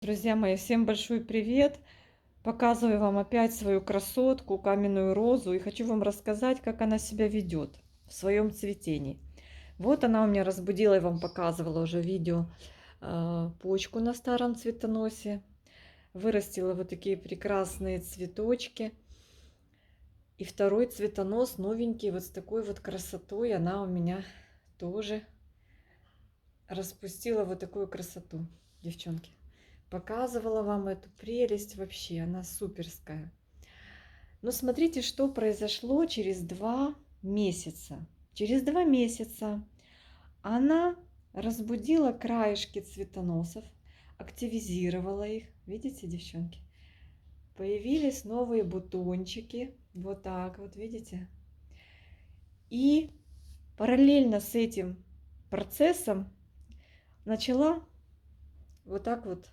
Друзья мои, всем большой привет! Показываю вам опять свою красотку, каменную розу, и хочу вам рассказать, как она себя ведет в своем цветении. Вот она у меня разбудила, я вам показывала уже видео, почку на старом цветоносе. Вырастила вот такие прекрасные цветочки. И второй цветонос новенький, вот с такой вот красотой, она у меня тоже распустила вот такую красоту, девчонки. Показывала вам эту прелесть вообще, она суперская. Но смотрите, что произошло через 2 месяца. Через 2 месяца она разбудила краешки цветоносов, активизировала их. Видите, девчонки? Появились новые бутончики. Вот так вот, видите? И параллельно с этим процессом начала вот так вот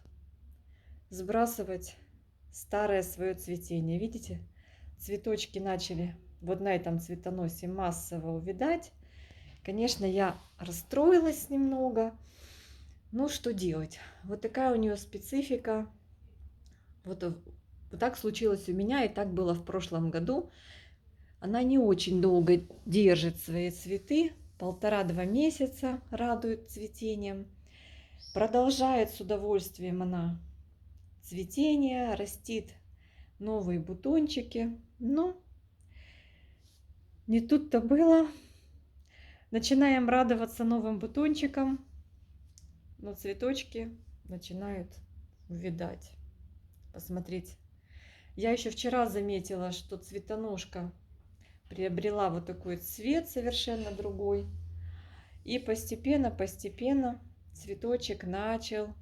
сбрасывать старое свое цветение. Видите, цветочки начали вот на этом цветоносе массово увядать. Конечно, я расстроилась немного. Ну, что делать? Вот такая у нее специфика. Вот так случилось у меня, и так было в прошлом году. Она не очень долго держит свои цветы. 1,5–2 месяца радует цветением. Продолжает с удовольствием она цветение, растит новые бутончики. Но не тут-то было. Начинаем радоваться новым бутончикам, но цветочки начинают увядать. Посмотрите. Я еще вчера заметила, что цветоножка приобрела вот такой цвет совершенно другой. И постепенно цветочек начал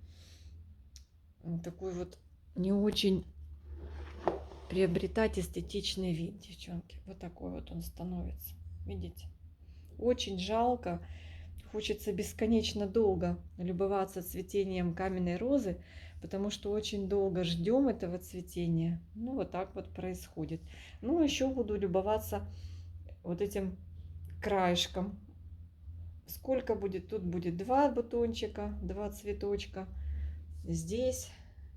такой вот не очень приобретать эстетичный вид, девчонки. Вот такой вот он становится. Видите? Очень жалко. Хочется бесконечно долго любоваться цветением каменной розы, потому что очень долго ждем этого цветения. Ну, вот так вот происходит. Ну, еще буду любоваться вот этим краешком. Сколько будет? Тут будет 2 бутончика, 2 цветочка. Здесь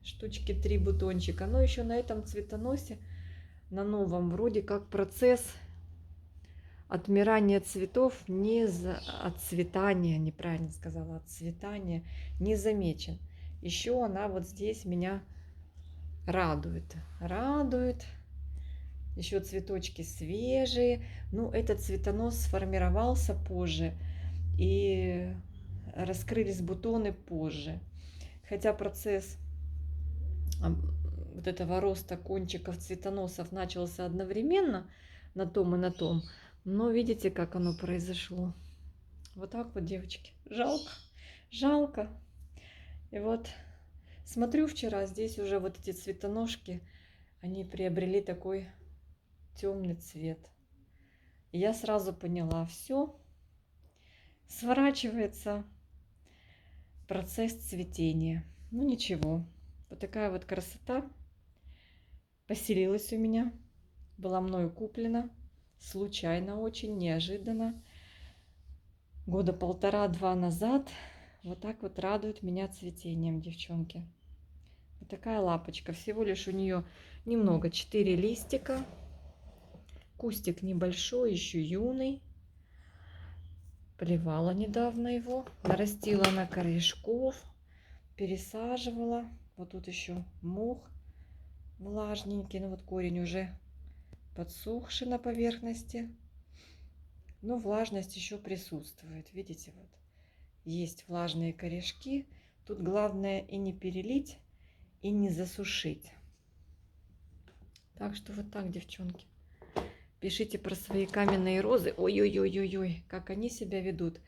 штучки 3 бутончика. Но еще на этом цветоносе, на новом, вроде как процесс отмирание цветов, отцветания, неправильно сказала, отцветания не замечен. Еще она вот здесь меня радует. Радует. Еще цветочки свежие. Ну, этот цветонос сформировался позже. И раскрылись бутоны позже. Хотя процесс вот этого роста кончиков цветоносов начался одновременно на том и на том. Но видите, как оно произошло. Вот так вот, девочки. Жалко, жалко. И вот смотрю вчера, здесь уже вот эти цветоножки, они приобрели такой темный цвет. И я сразу поняла, все, сворачивается процесс цветения. Ну ничего, вот такая вот красота поселилась у меня, была мною куплена, случайно очень, неожиданно. Года 1,5–2 назад. Вот так вот радует меня цветением, девчонки. Вот такая лапочка. Всего лишь у нее немного, 4 листика. Кустик небольшой, еще юный. Поливала недавно его. Нарастила на корешков. Пересаживала. Вот тут еще мох влажненький. Ну вот корень уже подсохший на поверхности. Но влажность еще присутствует. Видите, вот есть влажные корешки. Тут главное и не перелить, и не засушить. Так что вот так, девчонки. Пишите про свои каменные розы. Ой-ой-ой-ой-ой, как они себя ведут.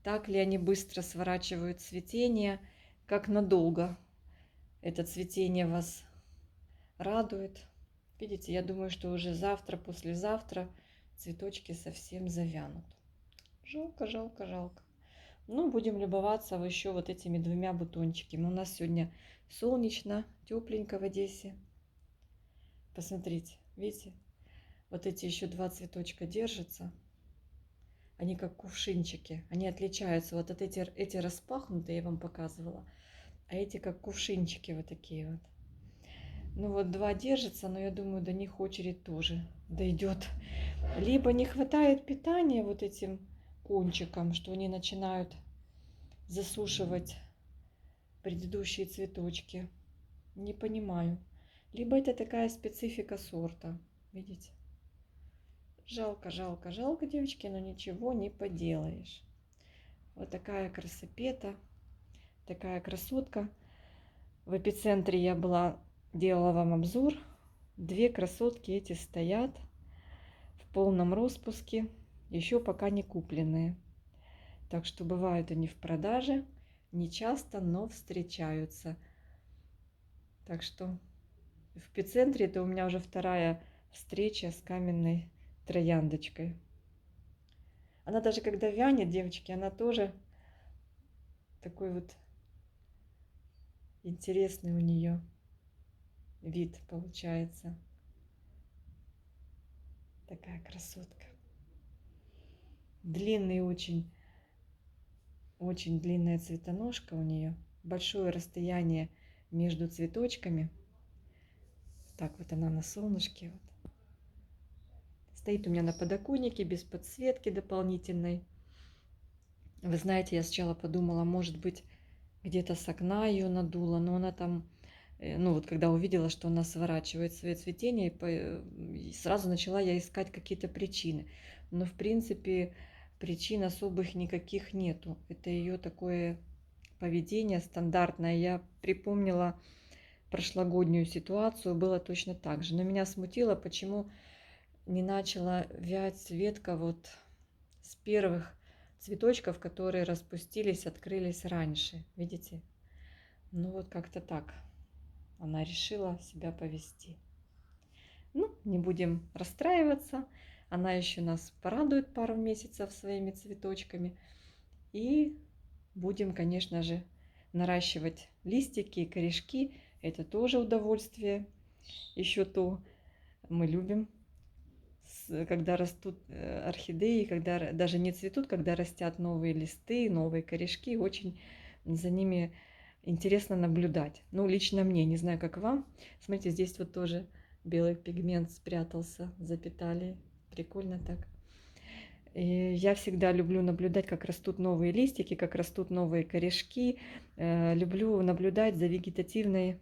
Так ли они быстро сворачивают цветение, как надолго это цветение вас радует. Видите, я думаю, что уже завтра, послезавтра цветочки совсем завянут. Жалко, жалко, жалко. Ну, будем любоваться еще вот этими 2 бутончиками. У нас сегодня солнечно, тепленько в Одессе. Посмотрите, видите? Вот эти еще 2 цветочка держатся. Они как кувшинчики. Они отличаются. Вот от эти распахнутые, я вам показывала, А эти как кувшинчики вот такие вот. Ну вот два держатся, но я думаю, до них очередь тоже дойдет. Либо не хватает питания вот этим кончикам, что они начинают засушивать предыдущие цветочки. Не понимаю. Либо это такая специфика сорта. Видите? Жалко, жалко, жалко, девочки, но ничего не поделаешь. Вот такая красопета, такая красотка. В эпицентре я была, делала вам обзор. Две красотки эти стоят в полном распуске, еще пока не купленные. Так что бывают они в продаже, не часто, но встречаются. Так что в эпицентре это у меня уже вторая встреча с каменной трояндочкой. Она даже когда вянет, девочки, она тоже такой вот интересный у нее вид получается. Такая красотка. Длинный очень, очень длинная цветоножка у нее. Большое расстояние между цветочками. Так вот она на солнышке. Вот. Стоит у меня на подоконнике без подсветки дополнительной. Вы знаете, я сначала подумала, может быть, где-то с окна ее надуло, но она там, ну вот когда увидела, что она сворачивает свое цветение, сразу начала я искать какие-то причины. Но в принципе причин особых никаких нету. Это ее такое поведение стандартное. Я припомнила прошлогоднюю ситуацию, было точно так же. Но меня смутило, почему не начала вять ветка вот с первых цветочков, которые распустились, открылись раньше. Видите? Ну вот как-то так она решила себя повести. Ну, не будем расстраиваться. Она еще нас порадует пару месяцев своими цветочками. И будем, конечно же, наращивать листики и корешки. Это тоже удовольствие. Еще то мы любим, когда растут орхидеи, когда даже не цветут, когда растят новые листы, новые корешки. Очень за ними интересно наблюдать. Ну, лично мне, не знаю, как вам. Смотрите, здесь вот тоже белый пигмент спрятался за петалией. Прикольно так. И я всегда люблю наблюдать, как растут новые листики, как растут новые корешки. Люблю наблюдать за вегетативной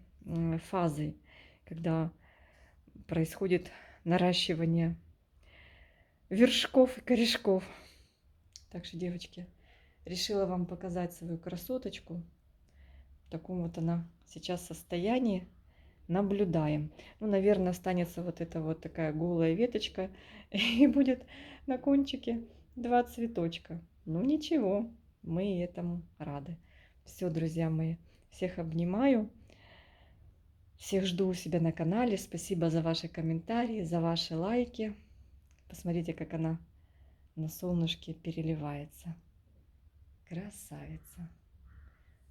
фазой, когда происходит наращивание вершков и корешков. Так что, девочки, решила вам показать свою красоточку. В таком вот она сейчас состоянии. Наблюдаем. Ну, наверное, останется вот эта вот такая голая веточка. И будет на кончике два цветочка. Ну, ничего, мы этому рады. Все, друзья мои, всех обнимаю. Всех жду у себя на канале. Спасибо за ваши комментарии, за ваши лайки. Посмотрите, как она на солнышке переливается. Красавица.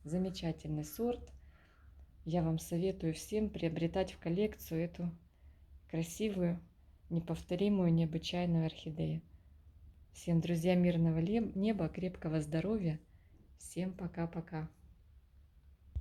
Замечательный сорт. Я вам советую всем приобретать в коллекцию эту красивую, неповторимую, необычайную орхидею. Всем, друзья, мирного неба, крепкого здоровья. Всем пока-пока.